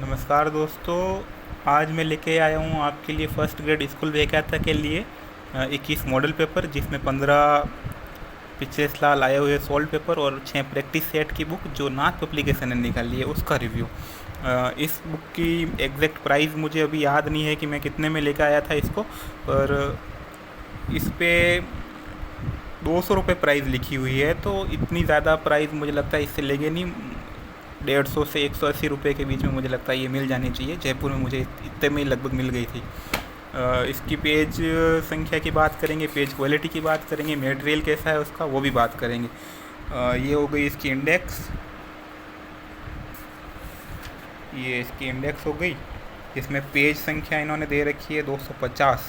नमस्कार दोस्तों। आज मैं लेके आया हूँ आपके लिए फर्स्ट ग्रेड स्कूल व्याख्याता के लिए 21 मॉडल पेपर, जिसमें 15 पिछले साल आए हुए सोल्ड पेपर और 6 प्रैक्टिस सेट की बुक जो नाथ पब्लिकेशन ने निकाली है उसका रिव्यू। इस बुक की एग्जैक्ट प्राइस मुझे अभी याद नहीं है कि मैं कितने में लेके आया था इसको, पर इस पे 200 रुपये प्राइस लिखी हुई है, तो इतनी ज़्यादा प्राइस मुझे लगता है इससे लेंगे नहीं। 150 से 180 रुपये के बीच में मुझे लगता है ये मिल जानी चाहिए। जयपुर में मुझे इतने में लगभग मिल गई थी। इसकी पेज संख्या की बात करेंगे, पेज क्वालिटी की बात करेंगे, मटेरियल कैसा है उसका वो भी बात करेंगे। ये हो गई इसकी इंडेक्स, ये इसकी इंडेक्स हो गई। इसमें पेज संख्या इन्होंने दे रखी है 250,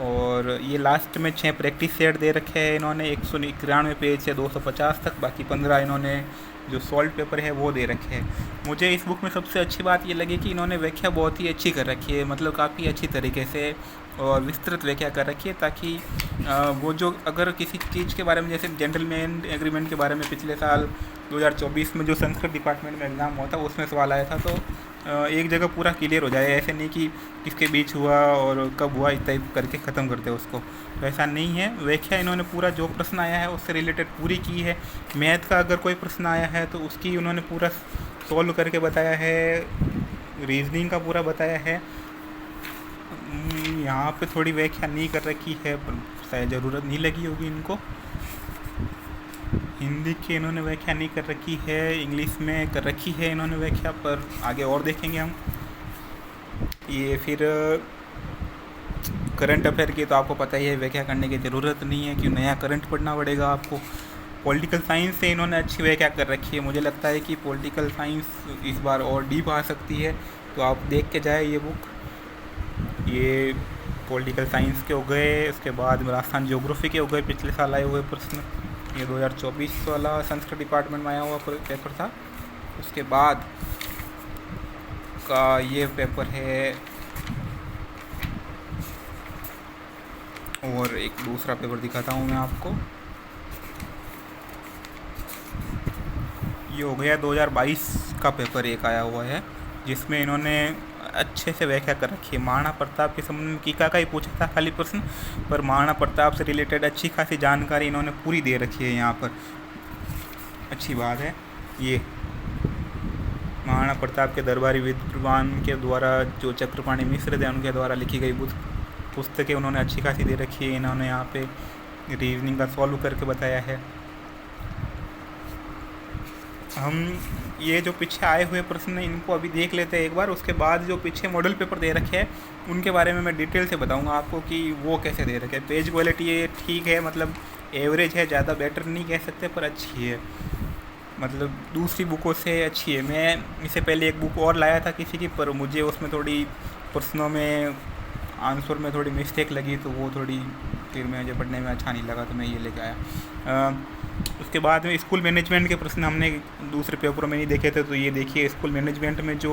और ये लास्ट में 6 प्रैक्टिस सेट दे रखे हैं इन्होंने 191 पेज से 250 तक। बाकी 15 इन्होंने जो सॉल्ट पेपर है वो दे रखे हैं। मुझे इस बुक में सबसे अच्छी बात ये लगी कि इन्होंने व्याख्या बहुत ही अच्छी कर रखी है, मतलब काफ़ी अच्छी तरीके से और विस्तृत व्याख्या कर रखी है, ताकि वो जो अगर किसी चीज़ के बारे में, जैसे जेंटलमैन एग्रीमेंट के बारे में पिछले साल 2024 में जो संस्कृत डिपार्टमेंट में एग्ज़ाम हुआ था उसमें सवाल आया था, तो एक जगह पूरा क्लियर हो जाए। ऐसे नहीं कि किसके बीच हुआ और कब हुआ इस टाइप करके ख़त्म करते उसको, तो ऐसा नहीं है। व्याख्या इन्होंने पूरा जो प्रश्न आया है उससे रिलेटेड पूरी की है। मैथ का अगर कोई प्रश्न आया है तो उसकी उन्होंने पूरा सॉल्व करके बताया है, रीजनिंग का पूरा बताया है। यहाँ पे थोड़ी व्याख्या नहीं कर रखी है, पर शायद ज़रूरत नहीं लगी होगी इनको। हिंदी की इन्होंने व्याख्या नहीं कर रखी है, इंग्लिश में कर रखी है इन्होंने व्याख्या, पर आगे और देखेंगे हम। ये फिर करंट अफेयर की तो आपको पता ही है, व्याख्या करने की ज़रूरत नहीं है कि नया करंट पढ़ना पड़ेगा आपको। पॉलिटिकल साइंस से इन्होंने अच्छी व्याख्या कर रखी है। मुझे लगता है कि पॉलिटिकल साइंस इस बार और डीप आ सकती है, तो आप देख के जाए ये बुक। ये पॉलिटिकल साइंस के हो गए, उसके बाद राजस्थान ज्योग्राफी के हो गए पिछले साल आए हुए प्रश्न। ये 2024 वाला संस्कृत डिपार्टमेंट में आया हुआ पेपर था। उसके बाद का ये पेपर है, और एक दूसरा पेपर दिखाता हूँ मैं आपको। ये हो गया 2022 का पेपर एक आया हुआ है, जिसमें इन्होंने अच्छे से व्याख्या कर रखी है। महाराणा प्रताप के संबंध में कीका का ही पूछा था खाली प्रश्न, पर महाराणा प्रताप से रिलेटेड अच्छी खासी जानकारी इन्होंने पूरी दे रखी है यहाँ पर। अच्छी बात है। ये महाराणा प्रताप के दरबारी विद्वान के द्वारा जो चक्रपाणी मिश्र थे उनके द्वारा लिखी गई पुस्तकें उन्होंने अच्छी खासी दे रखी है। इन्होंने यहाँ पे रीजनिंग का सॉल्व करके बताया है। हम ये जो पीछे आए हुए प्रश्न इनको अभी देख लेते हैं एक बार, उसके बाद जो पीछे मॉडल पेपर दे रखे हैं उनके बारे में मैं डिटेल से बताऊंगा आपको कि वो कैसे दे रखे हैं। पेज क्वालिटी ये ठीक है, मतलब एवरेज है, ज़्यादा बेटर नहीं कह सकते, पर अच्छी है, मतलब दूसरी बुकों से अच्छी है। मैं इससे पहले एक बुक और लाया था किसी की, पर मुझे उसमें थोड़ी प्रश्नों में आंसर में थोड़ी मिस्टेक लगी, तो वो थोड़ी फिर मुझे पढ़ने में अच्छा नहीं लगा, तो मैं ये लेके आया। उसके बाद में स्कूल मैनेजमेंट के प्रश्न हमने दूसरे पेपरों में नहीं देखे थे, तो ये देखिए स्कूल मैनेजमेंट में जो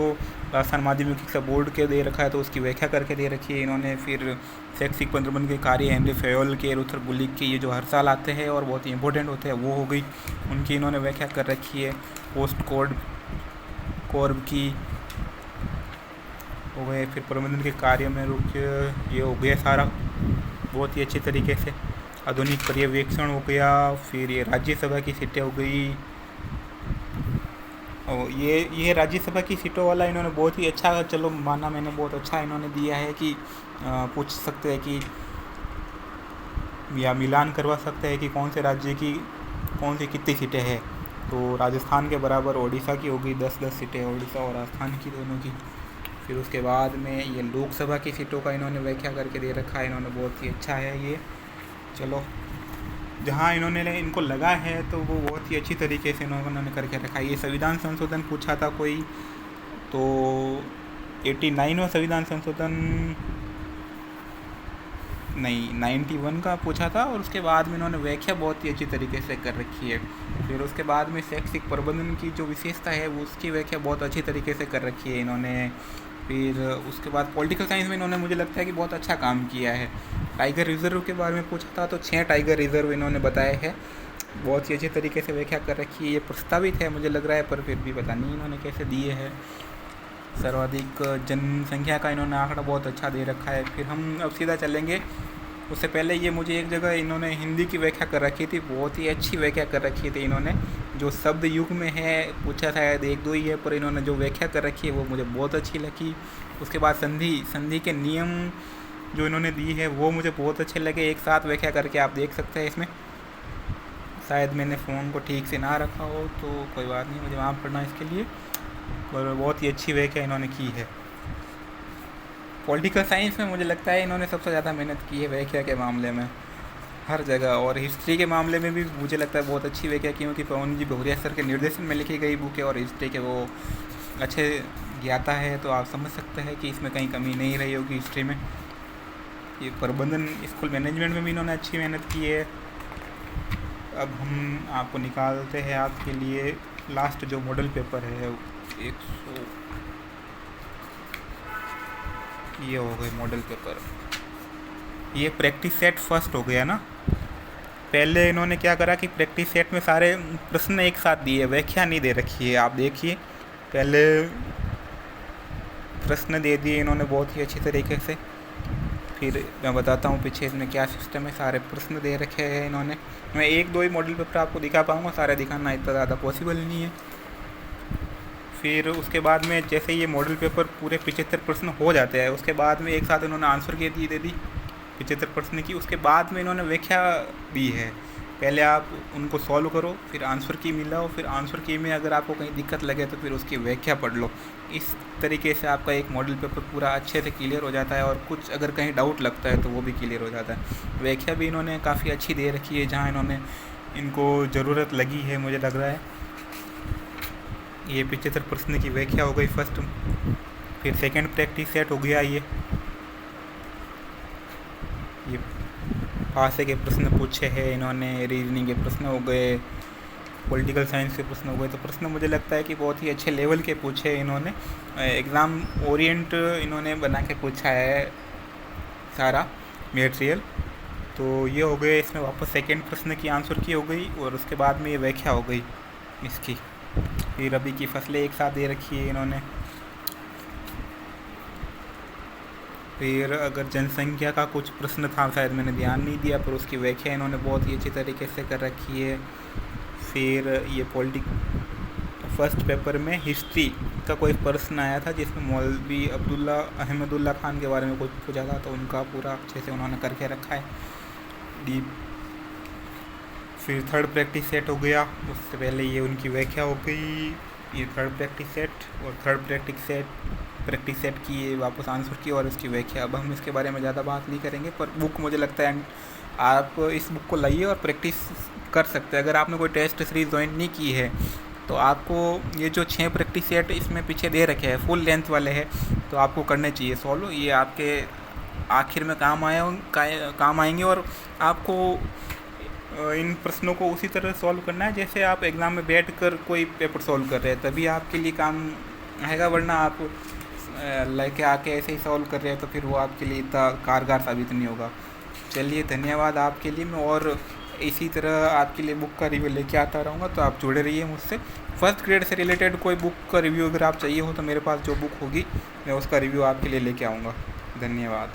राजस्थान माध्यमिक शिक्षा बोर्ड के दे रखा है तो उसकी व्याख्या करके दे रखी है इन्होंने। फिर शैक्षिक प्रबंधन के कार्य हेनरी फेयोल के, रुथर गुलिक के, ये जो हर साल आते हैं और बहुत ही इंपॉर्टेंट होते हैं, वो हो गई, उनकी इन्होंने व्याख्या कर रखी है। पोस्ट कोर्ब की हो गए। फिर प्रबंधन के कार्य में रुक, ये हो गया सारा बहुत ही अच्छे तरीके से। आधुनिक पर्यवेक्षण हो गया। फिर ये राज्यसभा की सीटें हो गई, और ये राज्यसभा की सीटों वाला इन्होंने बहुत ही अच्छा, चलो माना मैंने, बहुत अच्छा इन्होंने दिया है कि पूछ सकते हैं कि, या मिलान करवा सकते हैं कि कौन से राज्य की कौन सी कितनी सीटें हैं। तो राजस्थान के बराबर ओडिशा की हो गई 10-10 सीटें, ओडिशा और राजस्थान की दोनों की। फिर उसके बाद में ये लोकसभा की सीटों का इन्होंने व्याख्या करके दे रखा है इन्होंने, बहुत ही अच्छा है ये। चलो, जहाँ इन्होंने इनको लगा है तो वो बहुत ही अच्छी तरीके से इन्होंने करके रखा है। ये संविधान संशोधन पूछा था कोई, तो 89वां संविधान संशोधन नहीं, 91 का पूछा था, और उसके बाद में इन्होंने व्याख्या बहुत ही अच्छी तरीके से कर रखी है। फिर उसके बाद में शैक्षिक प्रबंधन की जो विशेषता है वो उसकी व्याख्या बहुत अच्छी तरीके से कर रखी है इन्होंने। फिर उसके बाद पॉलिटिकल साइंस में इन्होंने, मुझे लगता है कि बहुत अच्छा काम किया है। टाइगर रिजर्व के बारे में पूछा था तो 6 टाइगर रिजर्व इन्होंने बताए हैं, बहुत ही अच्छे तरीके से व्याख्या कर रखी है। ये प्रस्तावित है मुझे लग रहा है, पर फिर भी पता नहीं इन्होंने कैसे दिए हैं। सर्वाधिक जनसंख्या का इन्होंने आंकड़ा बहुत अच्छा दे रखा है। फिर हम अब सीधा चलेंगे, उससे पहले ये मुझे एक जगह इन्होंने हिंदी की व्याख्या कर रखी थी, बहुत ही अच्छी व्याख्या कर रखी थी इन्होंने। जो शब्द युग में है पूछा शायद एक दो ही है, पर इन्होंने जो व्याख्या कर रखी है वो मुझे बहुत अच्छी लगी। उसके बाद संधि के नियम जो इन्होंने दी है वो मुझे बहुत अच्छे लगे, एक साथ व्याख्या करके आप देख सकते हैं इसमें। शायद मैंने फ़ोन को ठीक से ना रखा हो तो कोई बात नहीं, मुझे माफ़ करना इसके लिए, और बहुत ही अच्छी व्याख्या इन्होंने की है। पॉलिटिकल साइंस में मुझे लगता है इन्होंने सबसे ज़्यादा मेहनत की है व्याख्या के मामले में हर जगह, और हिस्ट्री के मामले में भी मुझे लगता है बहुत अच्छी व्याख्या, क्योंकि पवन जी भौरिया सर के निर्देशन में लिखी गई बुक है और हिस्ट्री के वो अच्छे ज्ञाता है, तो आप समझ सकते हैं कि इसमें कहीं कमी नहीं रही होगी हिस्ट्री में। ये प्रबंधन स्कूल मैनेजमेंट में भी इन्होंने अच्छी मेहनत की है। अब हम आपको निकालते हैं आपके लिए लास्ट जो मॉडल पेपर है 100, ये हो गए मॉडल पेपर। ये प्रैक्टिस सेट फर्स्ट हो गया ना। पहले इन्होंने क्या करा कि प्रैक्टिस सेट में सारे प्रश्न एक साथ दिए, व्याख्या नहीं दे रखी है। आप देखिए, पहले प्रश्न दे दिए इन्होंने बहुत ही अच्छी तरीके से। फिर मैं बताता हूँ पीछे इसमें क्या सिस्टम है, सारे प्रश्न दे रखे हैं इन्होंने। मैं एक दो ही मॉडल पेपर आपको दिखा पाऊँगा, सारे दिखाना इतना ज़्यादा पॉसिबल नहीं है। फिर उसके बाद में जैसे ये मॉडल पेपर पूरे 75 प्रश्न हो जाते हैं, उसके बाद में एक साथ इन्होंने आंसर की दे दी 75 प्रश्न की। उसके बाद में इन्होंने व्याख्या दी है, पहले आप उनको सॉल्व करो, फिर आंसर की मिलाओ, फिर आंसर की में अगर आपको कहीं दिक्कत लगे तो फिर उसकी व्याख्या पढ़ लो। इस तरीके से आपका एक मॉडल पेपर पूरा अच्छे से क्लियर हो जाता है, और कुछ अगर कहीं डाउट लगता है तो वो भी क्लियर हो जाता है। व्याख्या भी इन्होंने काफ़ी अच्छी दे रखी है, जहाँ इन्होंने इनको ज़रूरत लगी है मुझे लग रहा है। ये 75 प्रश्न की व्याख्या हो गई फर्स्ट। फिर सेकंड प्रैक्टिस सेट हो गया। ये भाषा के प्रश्न पूछे हैं इन्होंने, रीजनिंग के प्रश्न हो गए, पॉलिटिकल साइंस के प्रश्न हो गए। तो प्रश्न मुझे लगता है कि बहुत ही अच्छे लेवल के पूछे हैं इन्होंने, एग्ज़ाम ओरिएंट इन्होंने बना के पूछा है सारा मटेरियल। तो ये हो गए इसमें वापस सेकंड प्रश्न की आंसर की हो गई, और उसके बाद में ये व्याख्या हो गई इसकी। फिर रबी की फसलें एक साथ दे रखी है इन्होंने। फिर अगर जनसंख्या का कुछ प्रश्न था, शायद मैंने ध्यान नहीं दिया, पर उसकी व्याख्या इन्होंने बहुत ही अच्छी तरीके से कर रखी है। फिर ये फर्स्ट पेपर में हिस्ट्री का कोई प्रश्न आया था जिसमें मौलवी अहमदुल्ला खान के बारे में कुछ पूछा था, तो उनका पूरा अच्छे से उन्होंने करके रखा है डीप। फिर थर्ड प्रैक्टिस सेट हो गया, उससे पहले ये उनकी व्याख्या हो गई। ये थर्ड प्रैक्टिस सेट, और थर्ड प्रैक्टिस सेट की ये वापस आंसर की और इसकी व्याख्या। अब हम इसके बारे में ज़्यादा बात नहीं करेंगे, पर बुक मुझे लगता है आप इस बुक को लाइए और प्रैक्टिस कर सकते हैं। अगर आपने कोई टेस्ट सीरीज ज्वाइन नहीं की है तो आपको ये जो 6 प्रैक्टिस सेट इसमें पीछे दे रखे हैं, फुल लेंथ वाले हैं, तो आपको करने चाहिए सॉल्व। ये आपके आखिर में काम आएंगे, और आपको इन प्रश्नों को उसी तरह सॉल्व करना है जैसे आप एग्ज़ाम में बैठकर कोई पेपर सॉल्व कर रहे हैं, तभी आपके लिए काम आएगा। वरना आप लेके आके ऐसे ही सॉल्व कर रहे हैं तो फिर वो आपके लिए इतना कारगर साबित नहीं होगा। चलिए, धन्यवाद आपके लिए। मैं और इसी तरह आपके लिए बुक का रिव्यू लेके आता रहूँगा, तो आप जुड़े रहिए मुझसे। फर्स्ट ग्रेड से रिलेटेड कोई बुक का रिव्यू अगर आप चाहिए हो तो मेरे पास जो बुक होगी मैं उसका रिव्यू आपके लिए लेके आऊँगा। धन्यवाद।